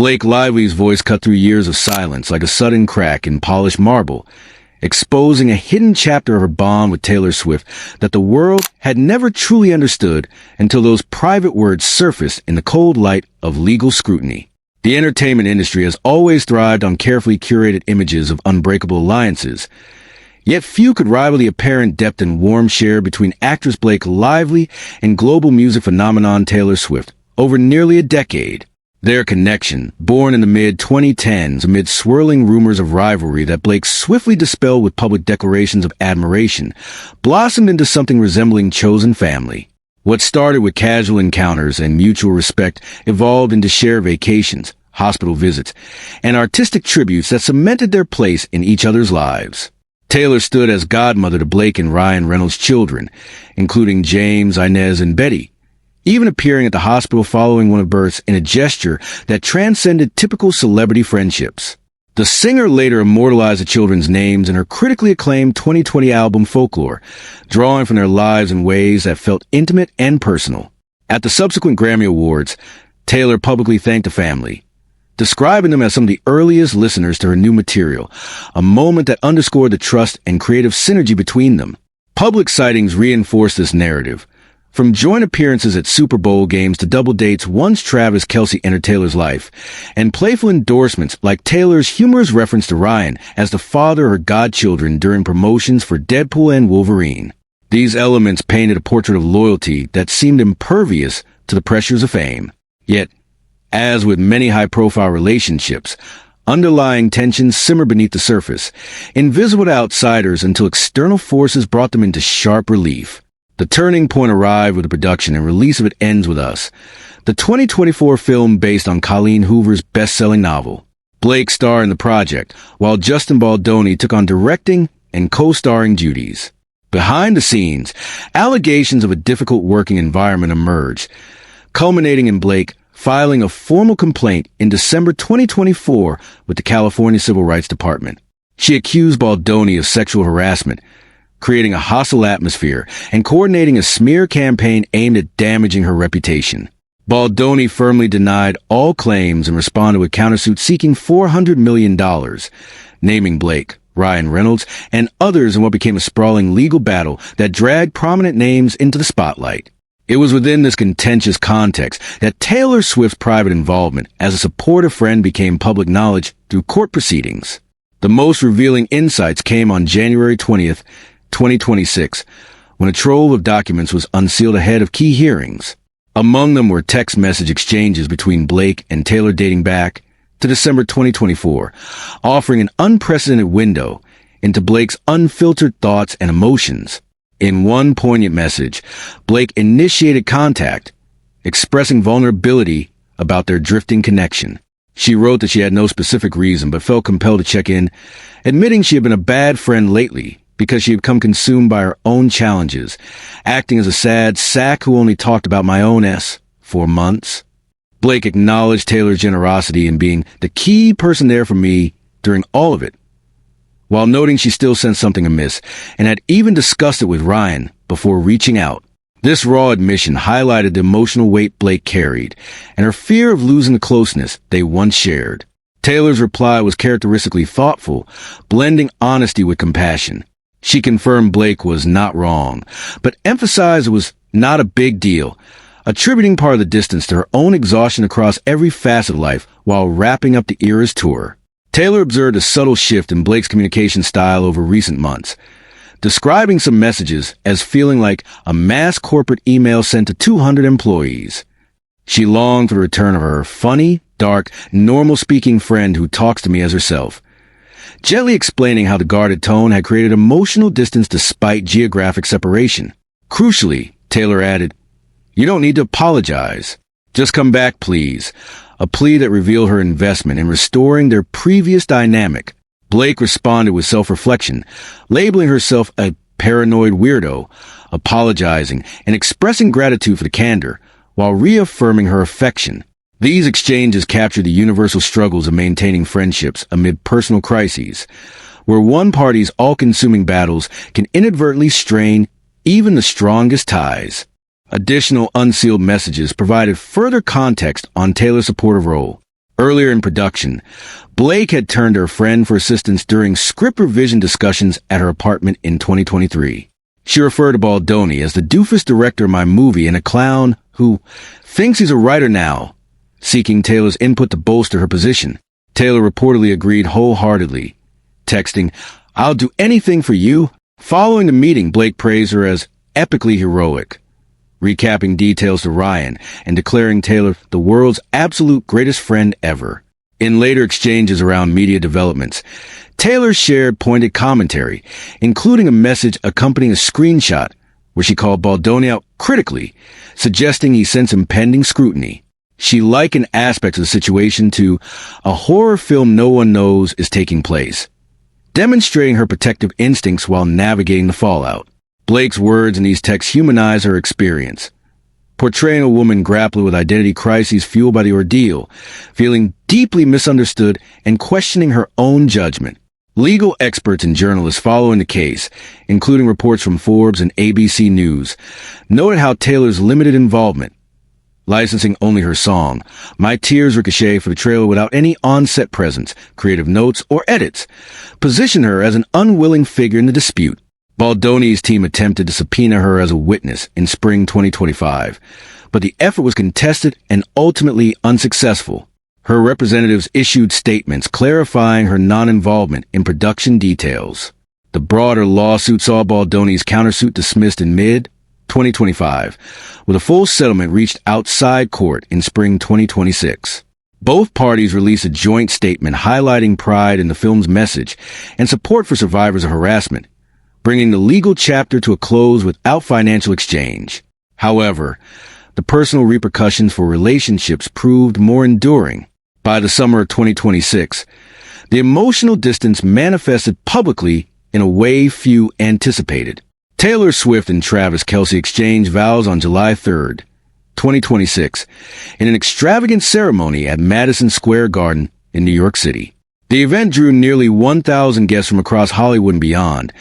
Blake Lively's voice cut through years of silence like a sudden crack in polished marble, exposing a hidden chapter of her bond with Taylor Swift that the world had never truly understood until those private words surfaced in the cold light of legal scrutiny. The entertainment industry has always thrived on carefully curated images of unbreakable alliances, yet few could rival the apparent depth and warm share between actress Blake Lively and global music phenomenon Taylor Swift over nearly a decade. Their connection, born in the mid-2010s amid swirling rumors of rivalry that Blake swiftly dispelled with public declarations of admiration, blossomed into something resembling chosen family. What started with casual encounters and mutual respect evolved into shared vacations, hospital visits, and artistic tributes that cemented their place in each other's lives. Taylor stood as godmother to Blake and Ryan Reynolds' children, including James, Inez, and Betty, even appearing at the hospital following one of births in a gesture that transcended typical celebrity friendships. The singer later immortalized the children's names in her critically acclaimed 2020 album Folklore, drawing from their lives in ways that felt intimate and personal. At the subsequent Grammy Awards, Taylor publicly thanked the family, describing them as some of the earliest listeners to her new material, a moment that underscored the trust and creative synergy between them. Public sightings reinforced this narrative. From joint appearances at Super Bowl games to double dates once Travis Kelce entered Taylor's life, and playful endorsements like Taylor's humorous reference to Ryan as the father of her godchildren during promotions for Deadpool and Wolverine. These elements painted a portrait of loyalty that seemed impervious to the pressures of fame. Yet, as with many high-profile relationships, underlying tensions simmer beneath the surface, invisible to outsiders until external forces brought them into sharp relief. The turning point arrived with the production and release of It Ends With Us, the 2024 film based on Colleen Hoover's best-selling novel. Blake starred in the project, while Justin Baldoni took on directing and co-starring duties. Behind the scenes, allegations of a difficult working environment emerged, culminating in Blake filing a formal complaint in December 2024 with the California Civil Rights Department. She accused Baldoni of sexual harassment, creating a hostile atmosphere, and coordinating a smear campaign aimed at damaging her reputation. Baldoni firmly denied all claims and responded with countersuit seeking $400 million, naming Blake, Ryan Reynolds, and others in what became a sprawling legal battle that dragged prominent names into the spotlight. It was within this contentious context that Taylor Swift's private involvement as a supportive friend became public knowledge through court proceedings. The most revealing insights came on January 20th, 2026, when a trove of documents was unsealed ahead of key hearings. Among them were text message exchanges between Blake and Taylor dating back to December 2024, offering an unprecedented window into Blake's unfiltered thoughts and emotions. In one poignant message, Blake initiated contact, expressing vulnerability about their drifting connection. She wrote that she had no specific reason but felt compelled to check in, admitting she had been a bad friend lately because she had become consumed by her own challenges, acting as a sad sack who only talked about my own S for months. Blake acknowledged Taylor's generosity in being the key person there for me during all of it, while noting she still sensed something amiss and had even discussed it with Ryan before reaching out. This raw admission highlighted the emotional weight Blake carried and her fear of losing the closeness they once shared. Taylor's reply was characteristically thoughtful, blending honesty with compassion. She confirmed Blake was not wrong, but emphasized it was not a big deal, attributing part of the distance to her own exhaustion across every facet of life while wrapping up the Eras tour. Taylor observed a subtle shift in Blake's communication style over recent months, describing some messages as feeling like a mass corporate email sent to 200 employees. She longed for the return of her funny, dark, normal-speaking friend who talks to me as herself, gently explaining how the guarded tone had created emotional distance despite geographic separation. Crucially, Taylor added, "You don't need to apologize. Just come back, please," a plea that revealed her investment in restoring their previous dynamic. Blake responded with self-reflection, labeling herself a paranoid weirdo, apologizing and expressing gratitude for the candor, while reaffirming her affection. These exchanges captured the universal struggles of maintaining friendships amid personal crises, where one party's all-consuming battles can inadvertently strain even the strongest ties. Additional unsealed messages provided further context on Taylor's supportive role. Earlier in production, Blake had turned to her friend for assistance during script revision discussions at her apartment in 2023. She referred to Baldoni as the doofus director of my movie and a clown who thinks he's a writer now, seeking Taylor's input to bolster her position. Taylor reportedly agreed wholeheartedly, texting, "I'll do anything for you." Following the meeting, Blake praised her as epically heroic, recapping details to Ryan and declaring Taylor the world's absolute greatest friend ever. In later exchanges around media developments, Taylor shared pointed commentary, including a message accompanying a screenshot where she called Baldoni out critically, suggesting he sensed impending scrutiny. She likened aspects of the situation to a horror film no one knows is taking place, demonstrating her protective instincts while navigating the fallout. Blake's words in these texts humanize her experience, portraying a woman grappling with identity crises fueled by the ordeal, feeling deeply misunderstood and questioning her own judgment. Legal experts and journalists following the case, including reports from Forbes and ABC News, noted how Taylor's limited involvement, licensing only her song, My Tears Ricochet for the trailer without any on-set presence, creative notes, or edits, positioned her as an unwilling figure in the dispute. Baldoni's team attempted to subpoena her as a witness in spring 2025, but the effort was contested and ultimately unsuccessful. Her representatives issued statements clarifying her non-involvement in production details. The broader lawsuit saw Baldoni's countersuit dismissed in mid-2025, with a full settlement reached outside court in spring 2026. Both parties released a joint statement highlighting pride in the film's message and support for survivors of harassment, bringing the legal chapter to a close without financial exchange. However, the personal repercussions for relationships proved more enduring. By the summer of 2026, the emotional distance manifested publicly in a way few anticipated. Taylor Swift and Travis Kelce exchanged vows on July 3rd, 2026, in an extravagant ceremony at Madison Square Garden in New York City. The event drew nearly 1,000 guests from across Hollywood and beyond,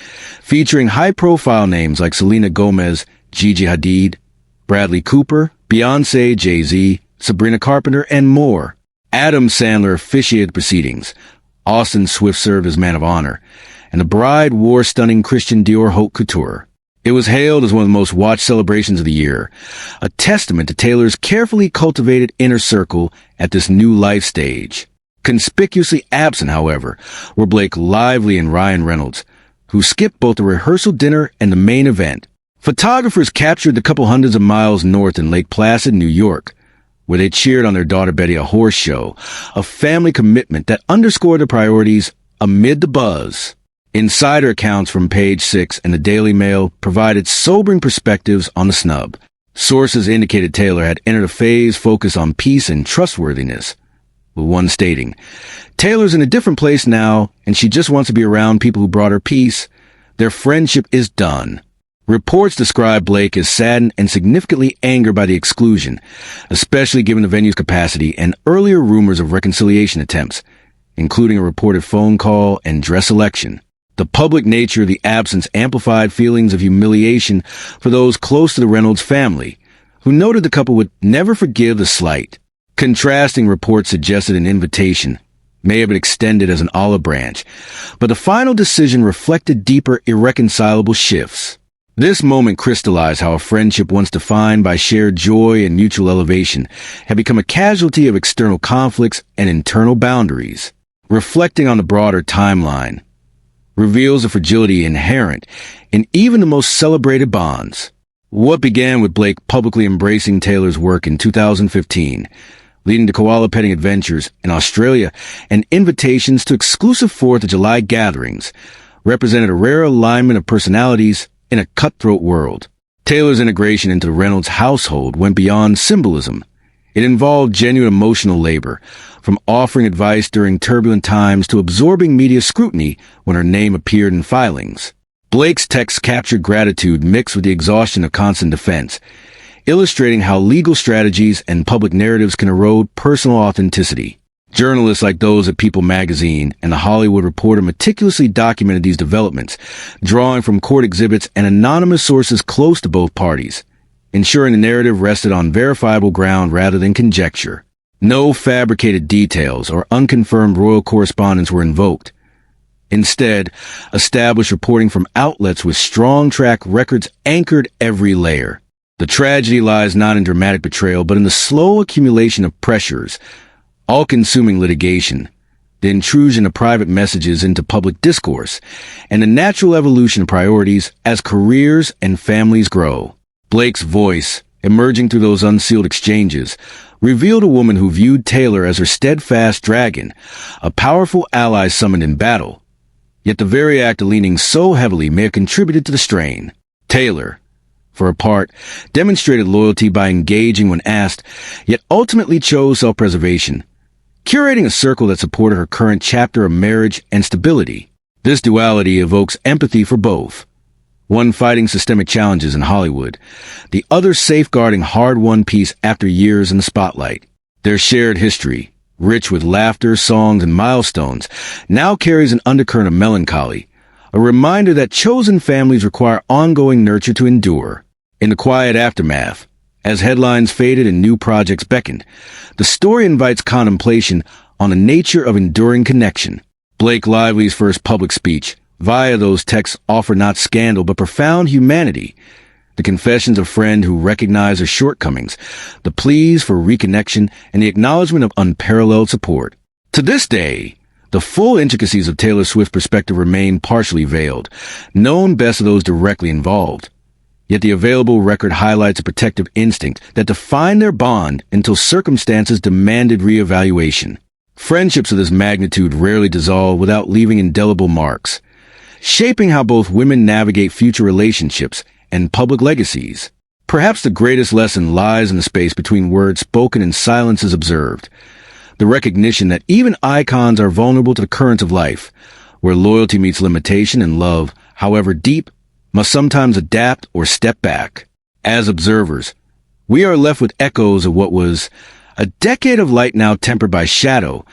featuring high-profile names like Selena Gomez, Gigi Hadid, Bradley Cooper, Beyoncé, Jay-Z, Sabrina Carpenter, and more. Adam Sandler officiated the proceedings. Austin Swift served as man of honor, and the bride wore stunning Christian Dior haute couture. It was hailed as one of the most watched celebrations of the year, a testament to Taylor's carefully cultivated inner circle at this new life stage. Conspicuously absent, however, were Blake Lively and Ryan Reynolds, who skipped both the rehearsal dinner and the main event. Photographers captured the couple hundreds of miles north in Lake Placid, New York, where they cheered on their daughter Betty a horse show, a family commitment that underscored their priorities amid the buzz. Insider accounts from Page 6 and the Daily Mail provided sobering perspectives on the snub. Sources indicated Taylor had entered a phase focused on peace and trustworthiness, with one stating, "Taylor's in a different place now, and she just wants to be around people who brought her peace. Their friendship is done." Reports describe Blake as saddened and significantly angered by the exclusion, especially given the venue's capacity and earlier rumors of reconciliation attempts, including a reported phone call and dress selection. The public nature of the absence amplified feelings of humiliation for those close to the Reynolds family, who noted the couple would never forgive the slight. Contrasting reports suggested an invitation may have been extended as an olive branch, but the final decision reflected deeper, irreconcilable shifts. This moment crystallized how a friendship once defined by shared joy and mutual elevation had become a casualty of external conflicts and internal boundaries. Reflecting on the broader timeline reveals the fragility inherent in even the most celebrated bonds. What began with Blake publicly embracing Taylor's work in 2015, leading to koala petting adventures in Australia and invitations to exclusive 4th of July gatherings, represented a rare alignment of personalities in a cutthroat world. Taylor's integration into the Reynolds household went beyond symbolism. It involved genuine emotional labor, from offering advice during turbulent times to absorbing media scrutiny when her name appeared in filings. Blake's texts captured gratitude mixed with the exhaustion of constant defense, illustrating how legal strategies and public narratives can erode personal authenticity. Journalists like those at People magazine and The Hollywood Reporter meticulously documented these developments, drawing from court exhibits and anonymous sources close to both parties, ensuring the narrative rested on verifiable ground rather than conjecture. No fabricated details or unconfirmed royal correspondence were invoked. Instead, established reporting from outlets with strong track records anchored every layer. The tragedy lies not in dramatic betrayal, but in the slow accumulation of pressures, all-consuming litigation, the intrusion of private messages into public discourse, and the natural evolution of priorities as careers and families grow. Blake's voice, emerging through those unsealed exchanges, revealed a woman who viewed Taylor as her steadfast dragon, a powerful ally summoned in battle. Yet the very act of leaning so heavily may have contributed to the strain. Taylor, for her part, demonstrated loyalty by engaging when asked, yet ultimately chose self-preservation, curating a circle that supported her current chapter of marriage and stability. This duality evokes empathy for both. One fighting systemic challenges in Hollywood, the other safeguarding hard-won peace after years in the spotlight. Their shared history, rich with laughter, songs, and milestones, now carries an undercurrent of melancholy, a reminder that chosen families require ongoing nurture to endure. In the quiet aftermath, as headlines faded and new projects beckoned, the story invites contemplation on the nature of enduring connection. Blake Lively's first public speech, via those texts, offer not scandal but profound humanity. The confessions of a friend who recognized her shortcomings, the pleas for reconnection, and the acknowledgement of unparalleled support. To this day, the full intricacies of Taylor Swift's perspective remain partially veiled, known best to those directly involved. Yet the available record highlights a protective instinct that defined their bond until circumstances demanded reevaluation. Friendships of this magnitude rarely dissolve without leaving indelible marks, shaping how both women navigate future relationships and public legacies. Perhaps the greatest lesson lies in the space between words spoken and silences observed. The recognition that even icons are vulnerable to the currents of life, where loyalty meets limitation and love, however deep, must sometimes adapt or step back. As observers, we are left with echoes of what was a decade of light now tempered by shadow,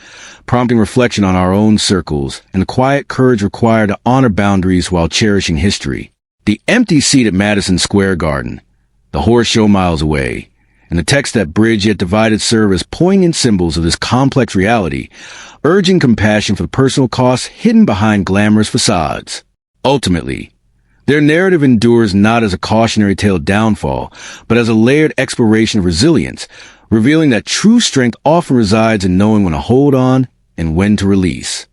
prompting reflection on our own circles and the quiet courage required to honor boundaries while cherishing history. The empty seat at Madison Square Garden, the horse show miles away, and the texts that bridge yet divided serve as poignant symbols of this complex reality, urging compassion for the personal costs hidden behind glamorous facades. Ultimately, their narrative endures not as a cautionary tale of downfall, but as a layered exploration of resilience, revealing that true strength often resides in knowing when to hold on and when to release.